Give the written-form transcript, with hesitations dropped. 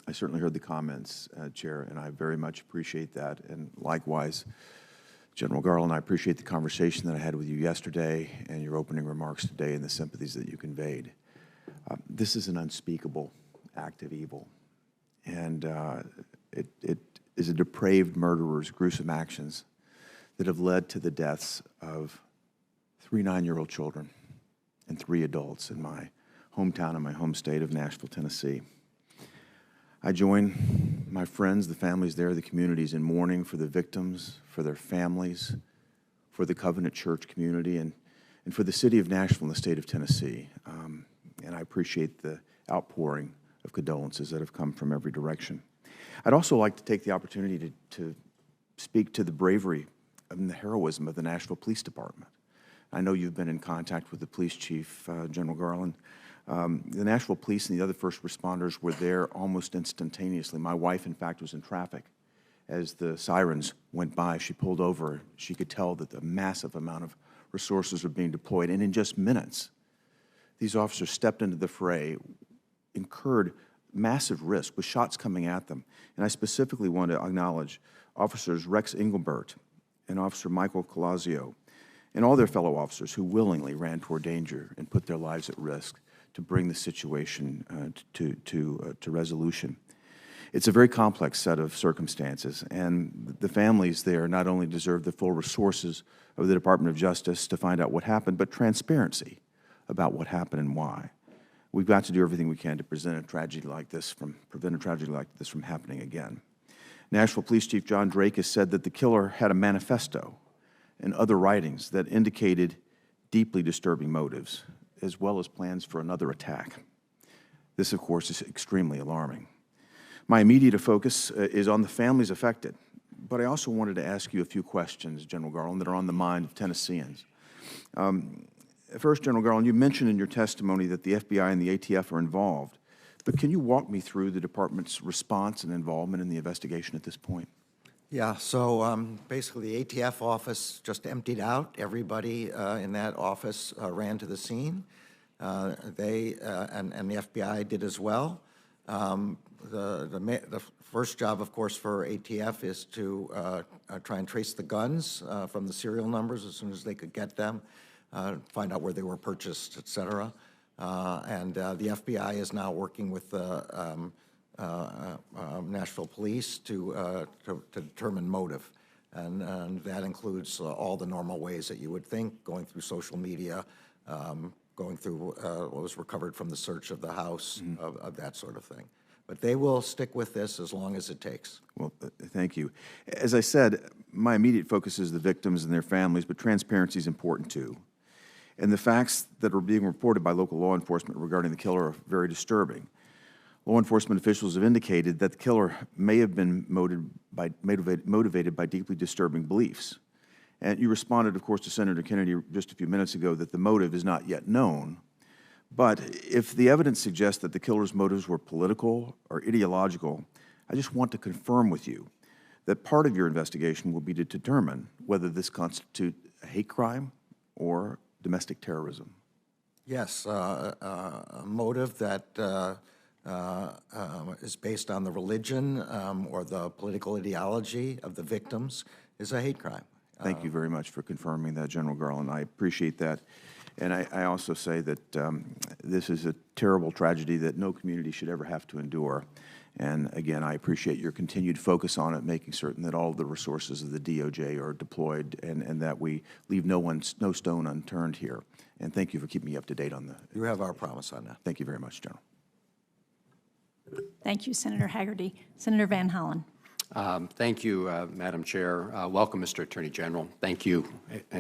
I certainly heard the comments, Chair, and I very much appreciate that. And likewise, General Garland, I appreciate the conversation that I had with you yesterday and your opening remarks today and the sympathies that you conveyed. This is an unspeakable act of evil, and it is a depraved murderer's gruesome actions that have led to the deaths of 3 9-year-old children and 3 adults in my hometown and my home state of Nashville, Tennessee. I join my friends, the families there, the communities in mourning for the victims, for their families, for the Covenant Church community, and for the city of Nashville and the state of Tennessee. And I appreciate the outpouring of condolences that have come from every direction. I'd also like to take the opportunity to speak to the bravery and the heroism of the Nashville Police Department. I know you've been in contact with the police chief, General Garland. The Nashville Police and the other first responders were there almost instantaneously. My wife, in fact, was in traffic. As the sirens went by, she pulled over. She could tell that a massive amount of resources were being deployed. And in just minutes, these officers stepped into the fray, incurred massive risk with shots coming at them. And I specifically want to acknowledge Officers Rex Engelbert and Officer Michael Colazio and all their fellow officers who willingly ran toward danger and put their lives at risk to bring the situation to resolution. It's a very complex set of circumstances, and the families there not only deserve the full resources of the Department of Justice to find out what happened, but transparency about what happened and why. We've got to do everything we can to prevent a tragedy like this from happening again. Nashville Police Chief John Drake has said that the killer had a manifesto and other writings that indicated deeply disturbing motives, as well as plans for another attack. This, of course, is extremely alarming. My immediate focus is on the families affected, but I also wanted to ask you a few questions, General Garland, that are on the mind of Tennesseans. First, General Garland, you mentioned in your testimony that the FBI and the ATF are involved, but can you walk me through the department's response and involvement in the investigation at this point? Yeah, so basically the ATF office just emptied out. Everybody in that office ran to the scene. They and the FBI did as well. The first job, of course, for ATF is to try and trace the guns from the serial numbers as soon as they could get them, find out where they were purchased, et cetera. And the FBI is now working with the Nashville Police to determine motive, and that includes all the normal ways that you would think, going through social media, going through what was recovered from the search of the house, of that sort of thing. But they will stick with this as long as it takes. Well, thank you. As I said, my immediate focus is the victims and their families, but transparency is important too. And the facts that are being reported by local law enforcement regarding the killer are very disturbing. Law enforcement officials have indicated that the killer may have been motivated by deeply disturbing beliefs. And you responded, of course, to Senator Kennedy just a few minutes ago that the motive is not yet known. But if the evidence suggests that the killer's motives were political or ideological, I just want to confirm with you that part of your investigation will be to determine whether this constitutes a hate crime or domestic terrorism. Yes, a motive that is based on the religion or the political ideology of the victims is a hate crime. Thank you very much for confirming that, General Garland. I appreciate that. And I also say that this is a terrible tragedy that no community should ever have to endure. And again, I appreciate your continued focus on it, making certain that all of the resources of the DOJ are deployed and that we leave no stone unturned here. And thank you for keeping me up to date on that. You have our promise on that. Thank you very much, General. Thank you, Senator Hagerty. Senator Van Hollen. Thank you, Madam Chair. Welcome, Mr. Attorney General. Thank you.